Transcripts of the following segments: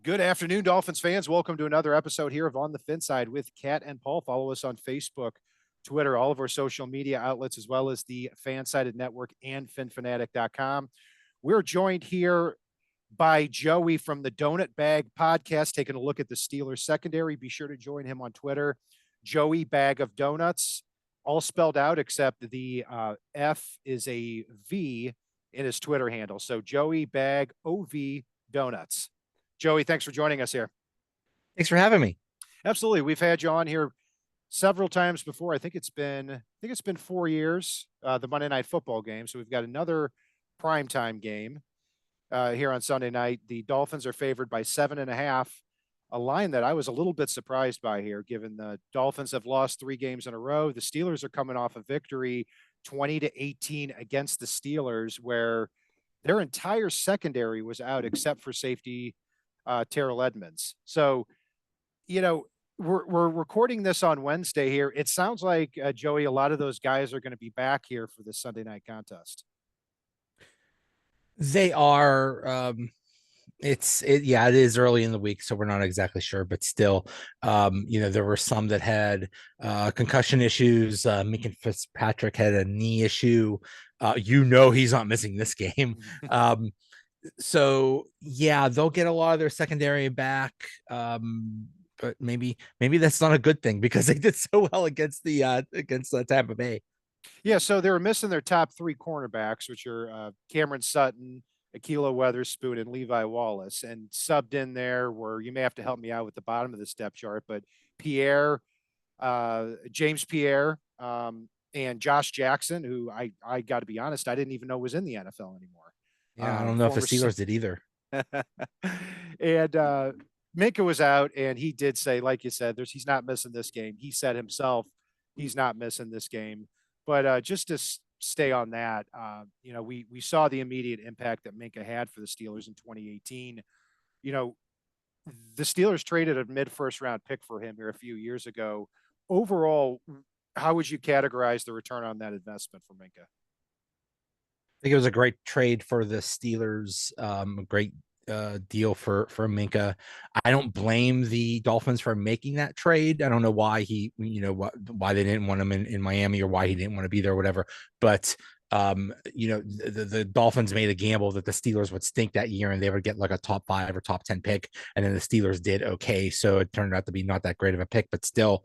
Good afternoon, Dolphins fans. Welcome to another episode here of On the FinSide with Kat and Paul. Follow us on Facebook, Twitter, all of our social media outlets, as well as the Fansided Network and FinFanatic.com. We're joined here by Joey from the Donut Bag Podcast, taking a look at the Steelers secondary. Be sure to join him on Twitter, Joey Bag of Donuts, all spelled out except the F is a V in his Twitter handle. So Joey Bag OV Donuts. Joey, thanks for joining us here. Thanks for having me. Absolutely. We've had you on here several times before. I think it's been 4 years, the Monday Night Football game. So we've got another primetime game here on Sunday night. The Dolphins are favored by 7.5, a line that I was a little bit surprised by here, given the Dolphins have lost 3 games in a row. The Steelers are coming off a victory 20-18 against the Steelers, where their entire secondary was out except for safety Terrell Edmonds. So, we're recording this on Wednesday here. It sounds like, Joey, a lot of those guys are going to be back here for this Sunday night contest. They are. It is early in the week, so we're not exactly sure, but still, there were some that had concussion issues. Minka Fitzpatrick had a knee issue. He's not missing this game. So yeah, they'll get a lot of their secondary back. But maybe that's not a good thing because they did so well against the Tampa Bay. Yeah, so they were missing their top 3 cornerbacks, which are Cameron Sutton, Ahkello Weatherspoon, and Levi Wallace, and subbed in there where you may have to help me out with the bottom of the step chart, but James Pierre, and Josh Jackson, who I got to be honest, I didn't even know was in the NFL anymore. Yeah, I don't know if the Steelers did either. And Minka was out, and he did say, like you said, he's not missing this game. He said himself he's not missing this game. But just to stay on that, we saw the immediate impact that Minka had for the Steelers in 2018. The Steelers traded a mid-first round pick for him here a few years ago. Overall, how would you categorize the return on that investment for Minka? I think it was a great trade for the Steelers. A great deal for Minka. I don't blame the Dolphins for making that trade. I don't know why why they didn't want him in Miami or why he didn't want to be there or whatever. But the Dolphins made a gamble that the Steelers would stink that year and they would get like a top 5 or top 10 pick. And then the Steelers did okay. So it turned out to be not that great of a pick, but still,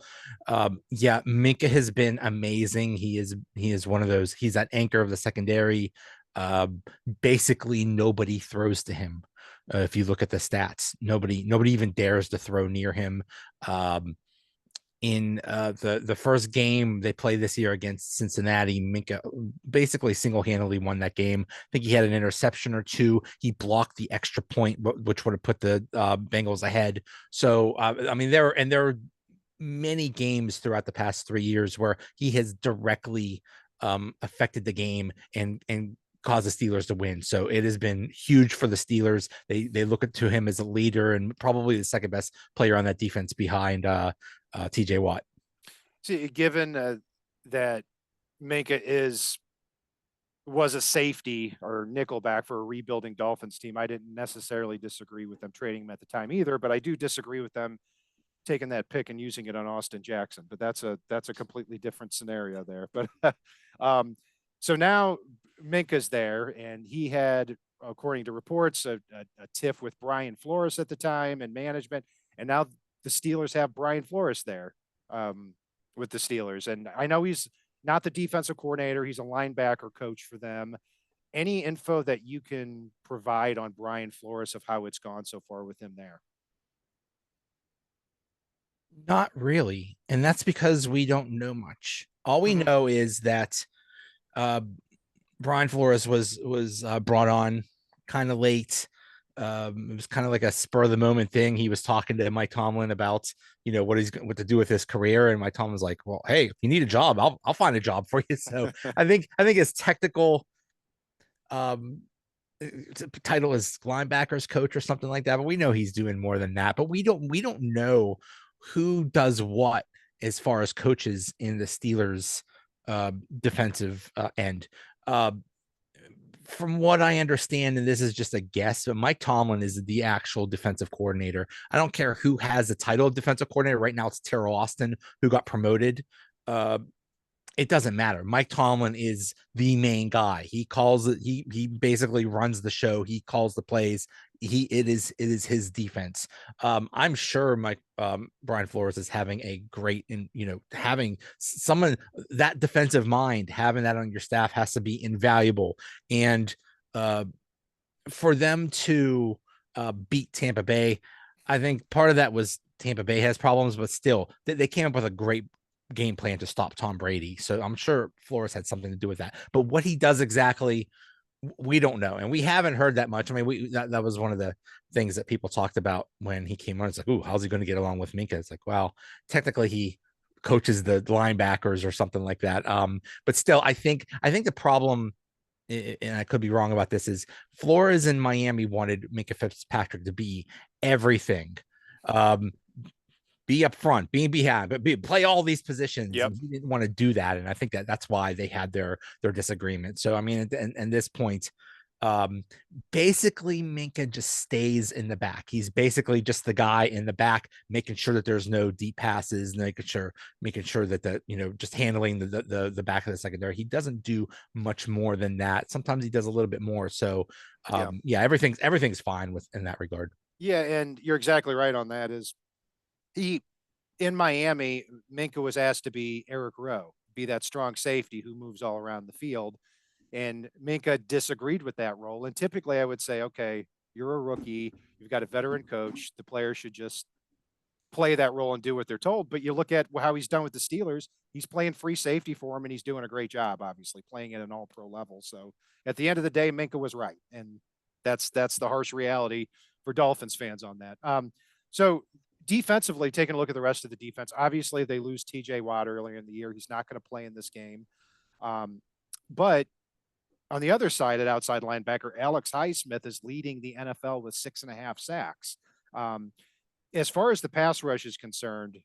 Minka has been amazing. He is one of those, he's that anchor of the secondary. Basically nobody throws to him. If you look at the stats, nobody even dares to throw near him. In the first game they play this year against Cincinnati, Minka basically single-handedly won that game. I think he had an interception or 2. He blocked the extra point, which would have put the Bengals ahead. So there are many games throughout the past 3 years where he has directly affected the game and cause the Steelers to win. So it has been huge for the Steelers. They look to him as a leader and probably the second best player on that defense behind TJ Watt. See, given that Minka was a safety or nickelback for a rebuilding Dolphins team, I didn't necessarily disagree with them trading him at the time either, but I do disagree with them taking that pick and using it on Austin Jackson. But that's a completely different scenario there. But so now Minka's there, and he had, according to reports, a tiff with Brian Flores at the time and management, and now the Steelers have Brian Flores there with the Steelers. And I know he's not the defensive coordinator. He's a linebacker coach for them. Any info that you can provide on Brian Flores of how it's gone so far with him there? Not really. And that's because we don't know much. All we know is that Brian Flores was brought on kind of late. It was kind of like a spur of the moment thing. He was talking to Mike Tomlin about, what to do with his career. And Mike Tomlin's like, well, hey, if you need a job, I'll find a job for you. So I think his technical title is linebackers coach or something like that. But we know he's doing more than that. But we don't know who does what as far as coaches in the Steelers defensive end. from what I understand, and this is just a guess, but Mike Tomlin is the actual defensive coordinator. I don't care who has the title of defensive coordinator. Right now, it's Terrell Austin, who got promoted. Uh, it doesn't matter. Mike Tomlin is the main guy. He calls it. He basically runs the show. He calls the plays. It is his defense. I'm sure Mike Brian Flores is having a great, and having someone that defensive mind, having that on your staff has to be invaluable. And uh, for them to beat Tampa Bay, I think part of that was Tampa Bay has problems, but still they came up with a great game plan to stop Tom Brady. So I'm sure Flores had something to do with that. But what he does exactly, we don't know, and we haven't heard that much. I mean, that was one of the things that people talked about when he came on. It's like, oh, how's he going to get along with Minka? It's like, well, technically he coaches the linebackers or something like that. But still, I think the problem, and I could be wrong about this, is Flores in Miami wanted Minka Fitzpatrick to be everything. Um, be up front, be behind, but play all these positions. Yep. And he didn't want to do that, and I think that's why they had their disagreement. So I mean, at this point, basically Minka just stays in the back. He's basically just the guy in the back, making sure that there's no deep passes, making sure that just handling the back of the secondary. He doesn't do much more than that. Sometimes he does a little bit more. So yeah, everything's fine in that regard. Yeah, and you're exactly right on that. Is he in Miami? Minka was asked to be Eric Rowe, be that strong safety who moves all around the field. And Minka disagreed with that role. And typically I would say, okay, you're a rookie, you've got a veteran coach, the player should just play that role and do what they're told. But you look at how he's done with the Steelers, he's playing free safety for him and he's doing a great job, obviously, playing at an all pro level. So at the end of the day, Minka was right. And that's the harsh reality for Dolphins fans on that. So defensively, taking a look at the rest of the defense, obviously they lose TJ Watt earlier in the year. He's not going to play in this game. But on the other side, at outside linebacker, Alex Highsmith is leading the NFL with 6.5 sacks. As far as the pass rush is concerned,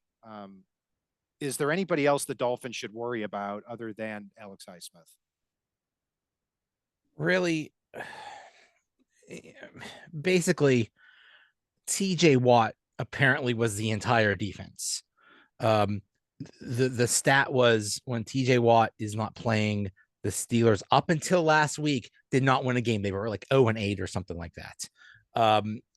is there anybody else the Dolphins should worry about other than Alex Highsmith? Really, basically, TJ Watt apparently was the entire defense. The stat was when TJ Watt is not playing, the Steelers up until last week did not win a game. They were like 0-8 or something like that.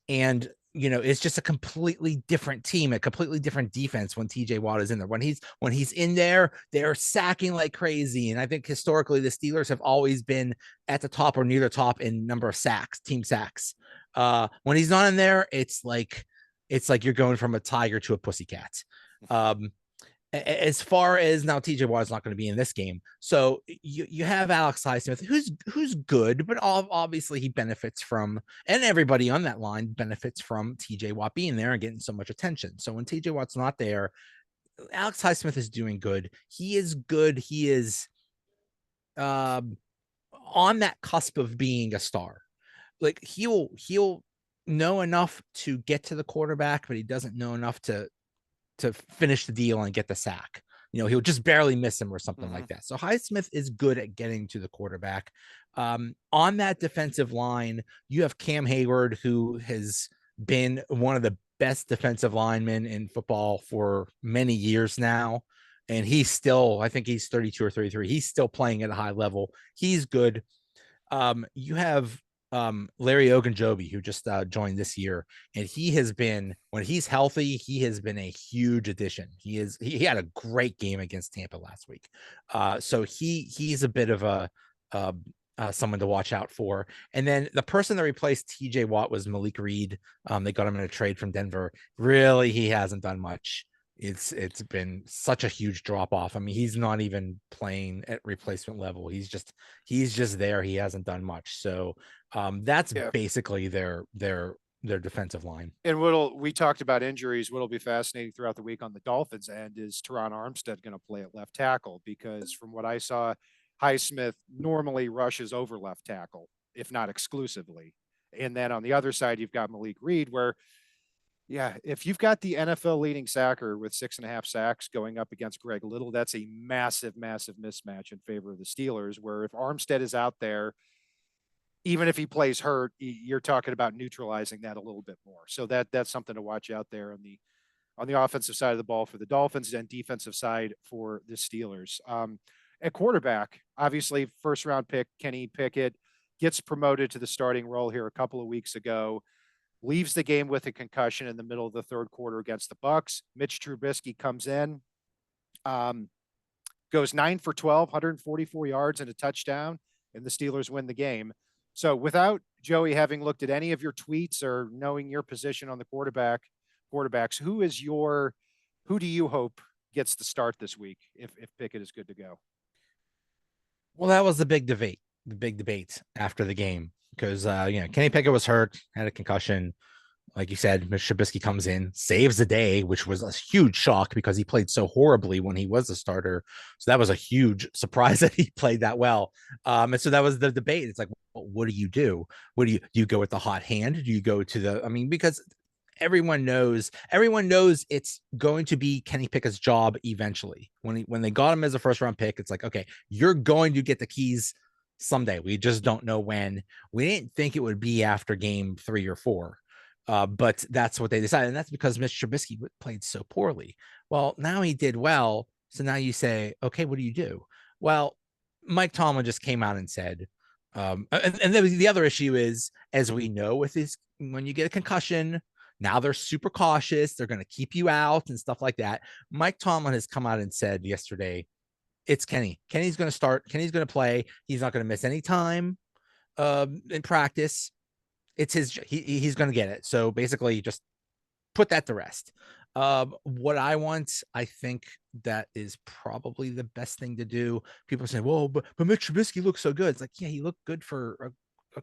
And it's just a completely different team, a completely different defense when TJ Watt is in there. When he's in there, they're sacking like crazy. And I think historically the Steelers have always been at the top or near the top in number of sacks, team sacks. When he's not in there, it's like you're going from a tiger to a pussycat. As far as now, TJ Watt is not going to be in this game, so you have Alex Highsmith, who's good, but obviously he benefits from, and everybody on that line benefits from TJ Watt being there and getting so much attention. So when TJ Watt's not there, Alex Highsmith is doing good. He is good. He is on that cusp of being a star. Like he'll know enough to get to the quarterback, but he doesn't know enough to finish the deal and get the sack. He'll just barely miss him or something like that. So Highsmith is good at getting to the quarterback. On that defensive line, you have Cam Hayward, who has been one of the best defensive linemen in football for many years now. And he's still, I think he's 32 or 33. He's still playing at a high level. He's good. You have Larry Ogunjobi, who just joined this year, and he has been, when he's healthy, he has been a huge addition. He had a great game against Tampa last week. So he's a bit of a someone to watch out for. And then the person that replaced TJ Watt was Malik Reed. They got him in a trade from Denver. Really, he hasn't done much. It's been such a huge drop off. I mean, he's not even playing at replacement level. He's just there. He hasn't done much. So that's basically their defensive line. And we talked about injuries. What'll be fascinating throughout the week on the Dolphins end is Teron Armstead going to play at left tackle, because from what I saw, Highsmith normally rushes over left tackle, if not exclusively. And then on the other side, you've got Malik Reed, where if you've got the NFL leading sacker with 6.5 sacks going up against Greg Little, that's a massive, massive mismatch in favor of the Steelers, where if Armstead is out there, even if he plays hurt, you're talking about neutralizing that a little bit more. So that's something to watch out there on the offensive side of the ball for the Dolphins and defensive side for the Steelers. At quarterback, obviously, first round pick Kenny Pickett gets promoted to the starting role here a couple of weeks ago, leaves the game with a concussion in the middle of the third quarter against the Bucks. Mitch Trubisky comes in, um, goes 9 for 12, 144 yards and a touchdown, and the Steelers win the game. So without Joey having looked at any of your tweets or knowing your position on the quarterbacks, who do you hope gets the start this week if Pickett is good to go? Well, that was the big debate after the game because Kenny Pickett was hurt, had a concussion. Like you said, Mitch Trubisky comes in, saves the day, which was a huge shock because he played so horribly when he was a starter. So that was a huge surprise that he played that well. And so that was the debate. It's like, well, what do you do? Do you go with the hot hand? Do you go to because everyone knows it's going to be Kenny Pickett's job eventually. When they got him as a first round pick, it's like, okay, you're going to get the keys someday. We just don't know when. We didn't think it would be after game 3 or 4. But that's what they decided. And that's because Mitch Trubisky played so poorly. Well, now he did well. So now you say, okay, what do you do? Well, Mike Tomlin just came out and said, and the other issue is, as we know, when you get a concussion, now they're super cautious. They're going to keep you out and stuff like that. Mike Tomlin has come out and said yesterday, it's Kenny. Kenny's going to start. Kenny's going to play. He's not going to miss any time in practice. It's he's going to get it. So basically just put that to rest. What I want, I think that is probably the best thing to do. People say, well, but Mitch Trubisky looks so good. It's like, yeah, he looked good for a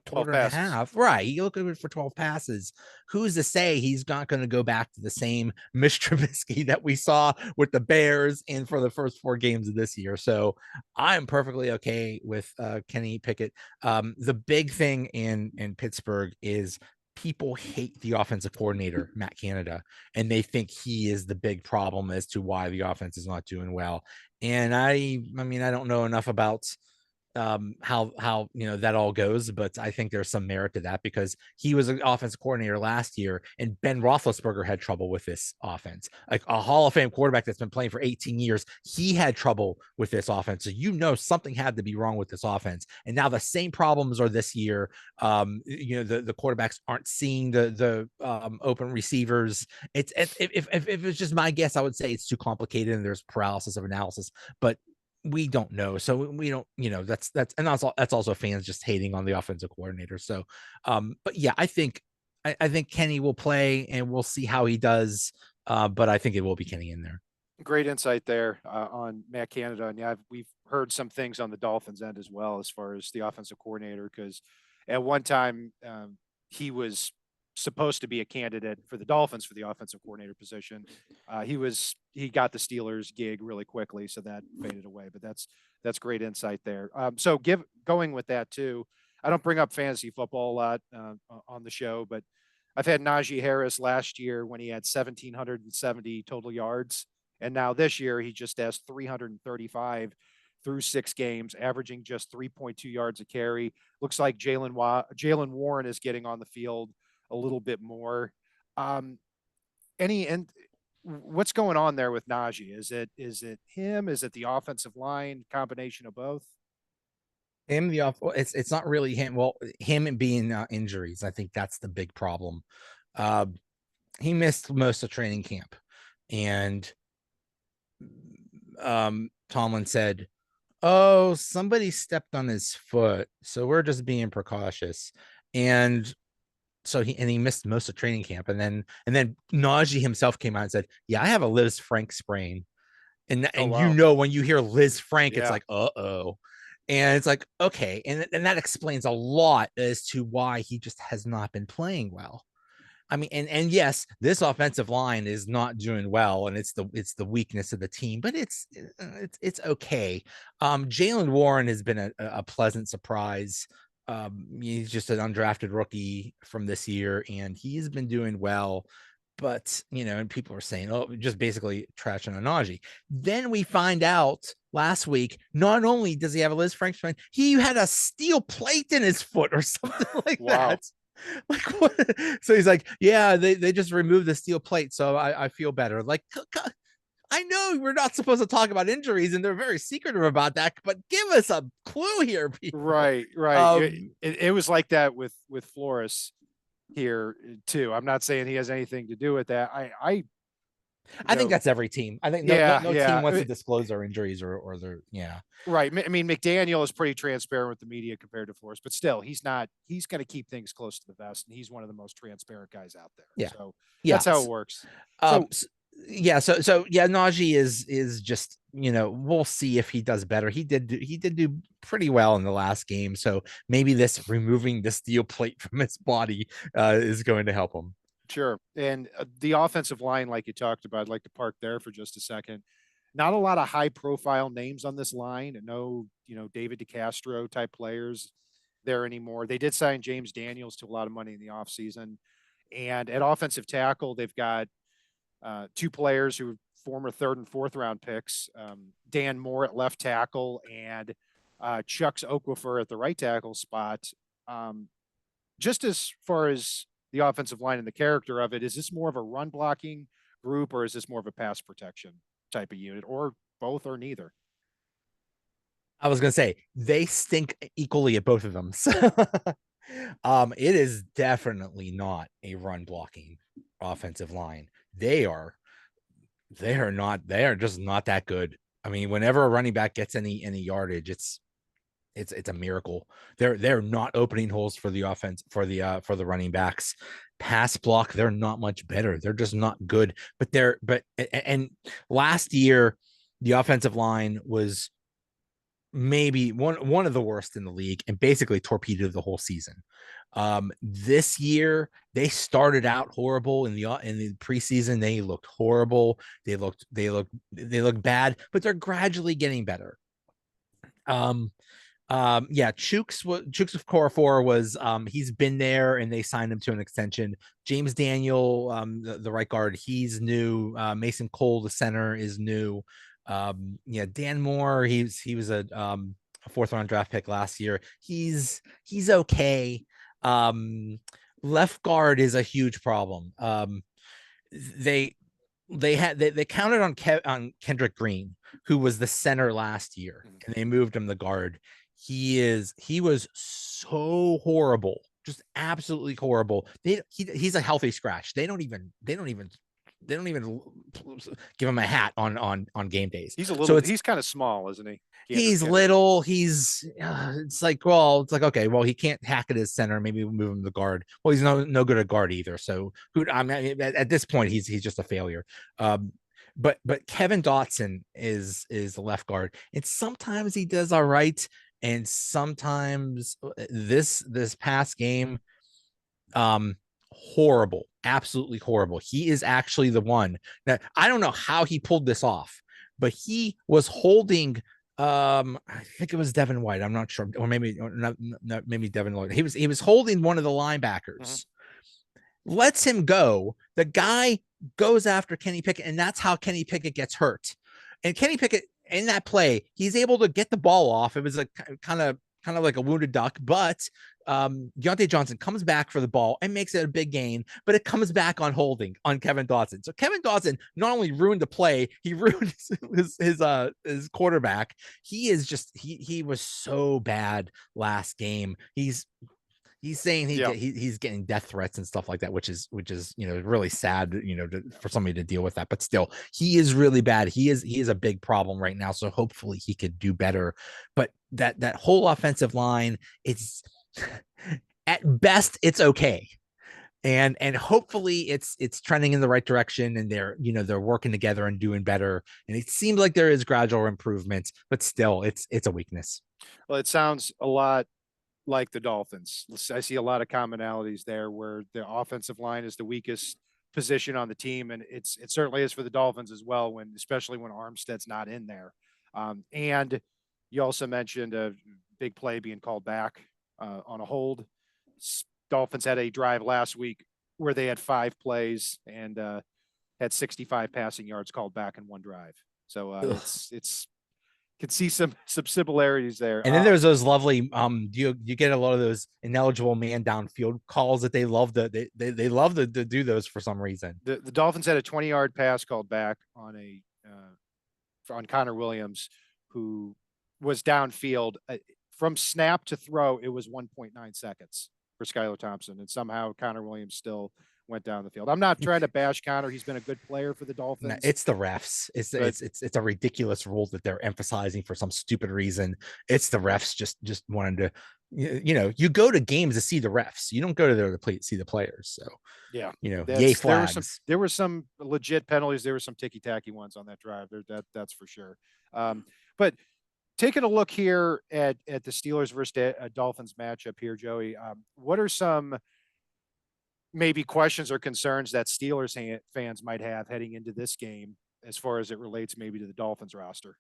12 quarter and a passes. half. Right. He looked good for 12 passes. Who's to say he's not going to go back to the same Mitch Trubisky that we saw with the Bears and for the first 4 games of this year? So I'm perfectly okay with Kenny Pickett. The big thing in Pittsburgh is people hate the offensive coordinator, Matt Canada, and they think he is the big problem as to why the offense is not doing well. And I mean, I don't know enough about how that all goes, but I think there's some merit to that because he was an offensive coordinator last year, and Ben Roethlisberger had trouble with this offense. Like a Hall of Fame quarterback that's been playing for 18 years, he had trouble with this offense. So something had to be wrong with this offense, and now the same problems are this year. The quarterbacks aren't seeing the open receivers. If it's just my guess, I would say it's too complicated and there's paralysis of analysis, but we don't know. So we don't, that's also fans just hating on the offensive coordinator. So, but yeah, I think Kenny will play and we'll see how he does. But I think it will be Kenny in there. Great insight there on Matt Canada. And yeah, we've heard some things on the Dolphins end as well as far as the offensive coordinator, because at one time he was supposed to be a candidate for the Dolphins for the offensive coordinator position. He got the Steelers gig really quickly, so that faded away. But that's great insight there. So going with that too. I don't bring up fantasy football a lot on the show, but I've had Najee Harris last year when he had 1,770 total yards. And now this year, he just has 335 through 6 games, averaging just 3.2 yards a carry. Looks like Jalen Warren is getting on the field a little bit more. Um, and what's going on there with Najee? Is it him? Is it the offensive line? Combination of both? It's not really him. Well, him being injuries, I think that's the big problem. Uh, he missed most of training camp, and Tomlin said, "Oh, somebody stepped on his foot, so we're just being precautious." And so he missed most of training camp, and then Najee himself came out and said, "Yeah, I have a Liz Frank sprain." Oh, And wow. when you hear Liz Frank, it's Yeah. like, uh-oh. And it's like, okay, and that explains a lot as to why he just has not been playing well. I mean, and yes, this offensive line is not doing well, and it's the weakness of the team, but it's okay. Jalen Warren has been a pleasant surprise. He's just an undrafted rookie from this year, and he's been doing well. But, and people are saying, oh, just basically trashing on Najee. Then we find out last week, not only does he have a Liz Frank sprain, he had a steel plate in his foot or something like Wow. that. Like what? So he's like, yeah, they just removed the steel plate, so I feel better. Like, I know we're not supposed to talk about injuries, and they're very secretive about that, but give us a clue here, people. Right. It was like that with Flores here too. I'm not saying he has anything to do with that. You I think know, that's every team. I think no team yeah. wants to disclose their injuries or their Right. I mean, McDaniel is pretty transparent with the media compared to Flores, but still, he's not. He's going to keep things close to the vest, and he's one of the most transparent guys out there. yeah. So that's how it Yes. works. Um, So yeah, so yeah, Najee is just, we'll see if he does better. He did do pretty well in the last game, so maybe this removing the steel plate from his body is going to help him. sure, and the offensive line, like you talked about, I'd like to park there for just a second. Not a lot of high profile names on this line, and no, David DeCastro type players there anymore. They did sign James Daniels to a lot of money in the offseason. And at offensive tackle, they've got two players who are former third and fourth round picks, Dan Moore at left tackle and Chuck's Okafor at the right tackle spot. Um, just as far as the offensive line and the character of it, is this more of a run blocking group or is this more of a pass protection type of unit or both or neither? I was gonna say they stink equally at both of them. So it is definitely not a run blocking offensive line. They are just not that good. I mean, whenever a running back gets any yardage, it's a miracle. They're not opening holes for the offense for the running backs. Pass block, they're not much better. They're just not good. And last year the offensive line was maybe one of the worst in the league and basically torpedoed the whole season. This year they started out horrible in the preseason. They looked horrible. They looked bad, but they're gradually getting better. Yeah, Chooks of Corafor was he's been there and they signed him to an extension. James Daniel, the right guard, he's new. Mason Cole, the center, is new. Yeah, Dan Moore, he was a fourth round draft pick last year. He's okay. Um, Left guard is a huge problem. They they counted on on Kendrick Green, who was the center last year, and they moved him the guard. He was so horrible, just absolutely horrible. He's a healthy scratch. They don't even give him a hat on game days. So He's kind of small, isn't he? he's little. It's like, okay, well, he can't hack at his center. Maybe we'll move him to guard. Well, he's no good at guard either. So I mean, at this point, he's just a failure. But Kevin Dotson is the left guard, and sometimes he does all right, and sometimes this past game, horrible, absolutely horrible. He is actually the one that I don't know how he pulled this off, but he was holding I think it was Devin White, I'm not sure, or maybe not maybe Devin Lloyd. He was holding one of the linebackers, lets him go. The guy goes after Kenny Pickett, and that's how Kenny Pickett gets hurt. And Kenny Pickett, in that play, he's able to get the ball off. It was a kind of like a wounded duck, but Deontay Johnson comes back for the ball and makes it a big gain, but it comes back on holding on Kevin Dotson. So Kevin Dotson not only ruined the play, he ruined his quarterback. He was so bad last game. He's saying he's getting death threats and stuff like that, which is really sad, for somebody to deal with that. But still, he is really bad. He is a big problem right now. So hopefully he could do better. But that whole offensive line, it's at best it's okay. And hopefully it's trending in the right direction, and they're working together and doing better. And it seems like there is gradual improvement, but still it's a weakness. Well, it sounds a lot like the Dolphins. I see a lot of commonalities there where the offensive line is the weakest position on the team, and it certainly is for the Dolphins as well. Especially when Armstead's not in there, and you also mentioned a big play being called back on a hold. Dolphins had a drive last week where they had 5 plays and had 65 passing yards called back in one drive. So it's can see some similarities there. And then there's those lovely you get a lot of those ineligible man downfield calls that they love they love to do those for some reason. The Dolphins had a 20-yard pass called back on on Connor Williams, who was downfield from snap to throw. It was 1.9 seconds for Skylar Thompson, and somehow Connor Williams still went down the field. I'm not trying to bash Connor; he's been a good player for the Dolphins. No, it's the refs. It's a ridiculous rule that they're emphasizing for some stupid reason. It's the refs just wanted to, you go to games to see the refs. You don't go to there to see the players. So yeah, yay flags. There were some legit penalties. There were some ticky tacky ones on that drive. That's for sure. But taking a look here at the Steelers versus Dolphins matchup here, Joey, what are some maybe questions or concerns that Steelers fans might have heading into this game as far as it relates maybe to the Dolphins roster?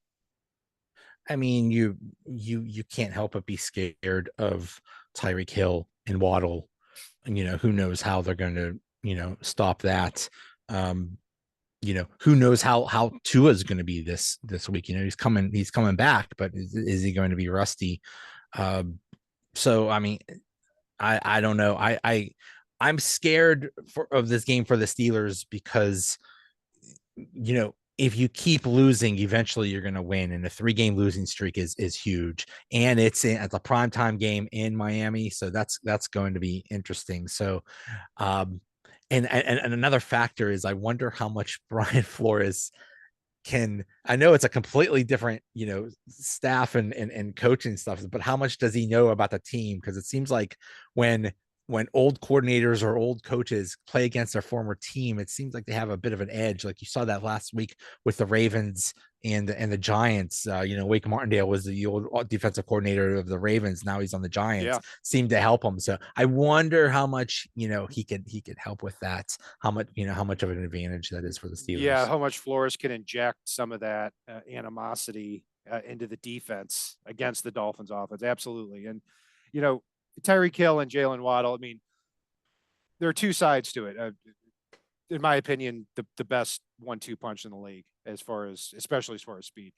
I mean, you can't help but be scared of Tyreek Hill and Waddle. And, who knows how they're going to, stop that. Who knows how Tua is going to be this week. He's coming back, but is he going to be rusty? So, I mean, I don't know. I'm scared of this game for the Steelers because, if you keep losing, eventually you're going to win. And a 3-game losing streak is huge. And it's at the primetime game in Miami. So that's going to be interesting. So, and another factor is I wonder how much Brian Flores I know it's a completely different, staff and coaching stuff, but how much does he know about the team? Because it seems like when old coordinators or old coaches play against their former team, it seems like they have a bit of an edge. Like you saw that last week with the Ravens and the Giants. Wake Martindale was the old defensive coordinator of the Ravens. Now he's on the Giants. Yeah. Seemed to help him. So I wonder how much he could help with that. How much of an advantage that is for the Steelers. Yeah, how much Flores can inject some of that animosity into the defense against the Dolphins offense. Absolutely. And Tyreek Hill and Jalen Waddle, I mean, there are two sides to it. In my opinion, the best 1-2 punch in the league, especially as far as speed.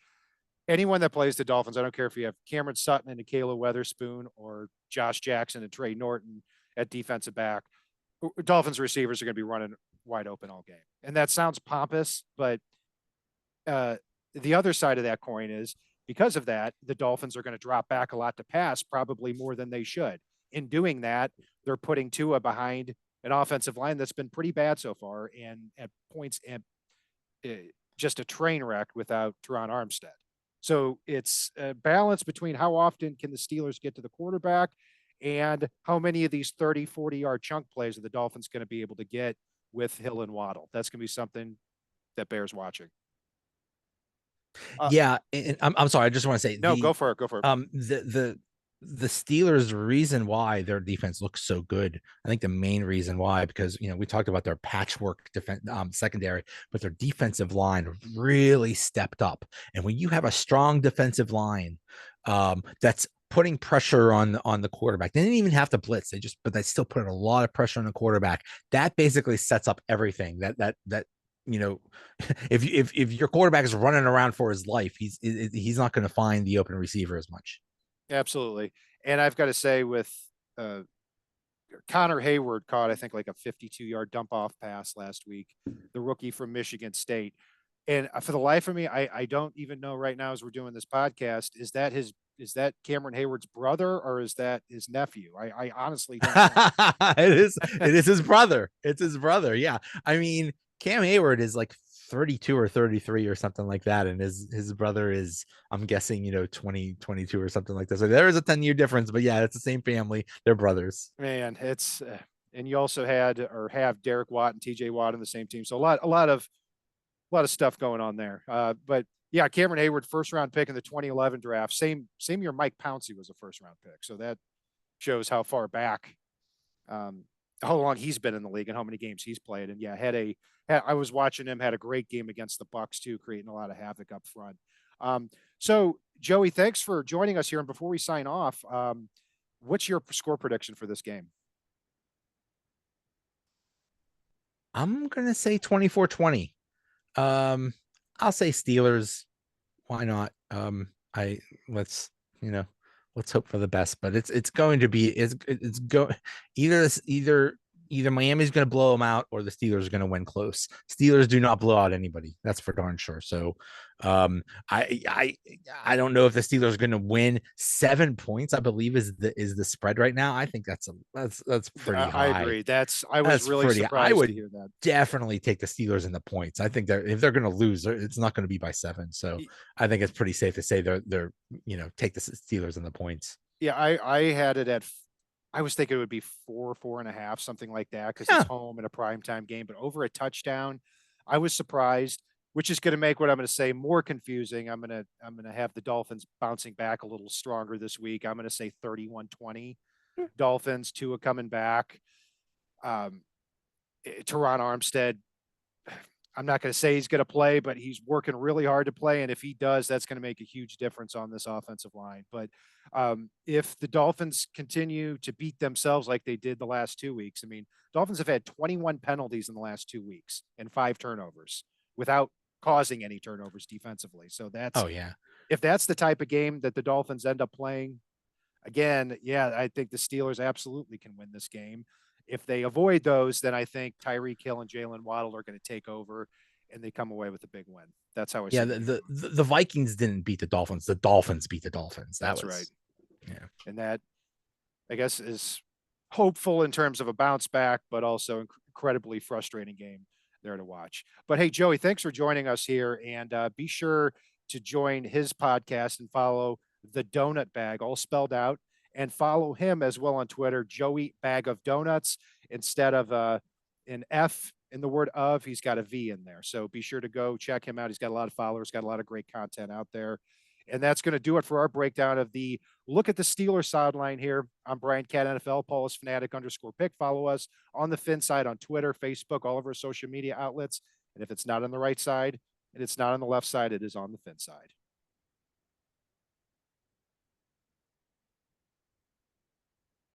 Anyone that plays the Dolphins, I don't care if you have Cameron Sutton and Akela Weatherspoon or Josh Jackson and Trey Norton at defensive back, Dolphins receivers are going to be running wide open all game. And that sounds pompous, but the other side of that coin is, because of that, the Dolphins are going to drop back a lot to pass, probably more than they should. In doing that, they're putting Tua behind an offensive line that's been pretty bad so far, and at points just a train wreck without Teron Armstead. So it's a balance between how often can the Steelers get to the quarterback and how many of these 30, 40-yard chunk plays are the Dolphins going to be able to get with Hill and Waddle. That's going to be something that bears watching. And I'm sorry. I just want to say, no, go for it. Go for it. The Steelers' reason why their defense looks so good, I think the main reason why, because we talked about their patchwork defense secondary, but their defensive line really stepped up. And when you have a strong defensive line that's putting pressure on the quarterback, they didn't even have to blitz. But they still put a lot of pressure on the quarterback. That basically sets up everything. That if your quarterback is running around for his life, he's not going to find the open receiver as much. Absolutely. And I've got to say, with Connor Hayward caught, I think, like a 52-yard dump off pass last week, the rookie from Michigan State. And for the life of me, I don't even know right now as we're doing this podcast, is that Cameron Hayward's brother or is that his nephew? I honestly don't know. It is his brother. It's his brother. Yeah. I mean, Cam Hayward is like 32 or 33 or something like that. And his brother is, I'm guessing, 20, 22 or something like that. So there is a 10-year difference, but yeah, it's the same family. They're brothers. Man, it's, and you also have Derek Watt and TJ Watt on the same team. So a lot of stuff going on there. But yeah, Cameron Hayward, first round pick in the 2011 draft. Same year Mike Pouncey was a first round pick. So that shows how far back, how long he's been in the league and how many games he's played. And yeah, I was watching him, had a great game against the Bucs too, creating a lot of havoc up front. So Joey, thanks for joining us here. And before we sign off, what's your score prediction for this game? I'm gonna say 24-20. Um, I'll say Steelers. Why not? I let's you know let's hope for the best, but it's going to be it's go either Miami's going to blow them out or the Steelers are going to win close. Steelers do not blow out anybody. That's for darn sure. So, um, I don't know if the Steelers are going to win 7 points. I believe is the spread right now. I think that's pretty I high. agree. I was That's really pretty. I surprised to would hear that. definitely take the Steelers in the points. I think that if they're going to lose, it's not going to be by 7. So I think it's pretty safe to say they're take the Steelers in the points. Yeah, I had it at. I was thinking it would be 4.5, something like that, because it's Yeah, home in a primetime game. But over a touchdown, I was surprised, which is going to make what I'm going to say more confusing. I'm gonna have the Dolphins bouncing back a little stronger this week. I'm going to say 31-20 Dolphins. Tua coming back. Um, Teron Armstead, I'm not going to say he's going to play, but he's working really hard to play. And if he does, that's going to make a huge difference on this offensive line. But if the Dolphins continue to beat themselves like they did the last 2 weeks, I mean, Dolphins have had 21 penalties in the last 2 weeks and 5 turnovers without causing any turnovers defensively. So oh yeah, if that's the type of game that the Dolphins end up playing, again, yeah, I think the Steelers absolutely can win this game. If they avoid those, then I think Tyreek Hill and Jalen Waddle are going to take over and they come away with a big win. That's how I see yeah. it. The Vikings didn't beat the Dolphins. The Dolphins beat the Dolphins. That That's right. was yeah. And that, I guess, is hopeful in terms of a bounce back, but also incredibly frustrating game there to watch. But hey, Joey, thanks for joining us here. And be sure to join his podcast and follow the Donut Bag, all spelled out, and follow him as well on Twitter, Joey Bag of Donuts. Instead of an F in the word of, he's got a V in there. So be sure to go check him out. He's got a lot of followers, got a lot of great content out there. And that's going to do it for our breakdown of the look at the Steelers sideline here. I'm Brian Cat NFL, Paul is fanatic_pick. Follow us on the FinSide on Twitter, Facebook, all of our social media outlets. And if it's not on the right side and it's not on the left side, it is on the FinSide.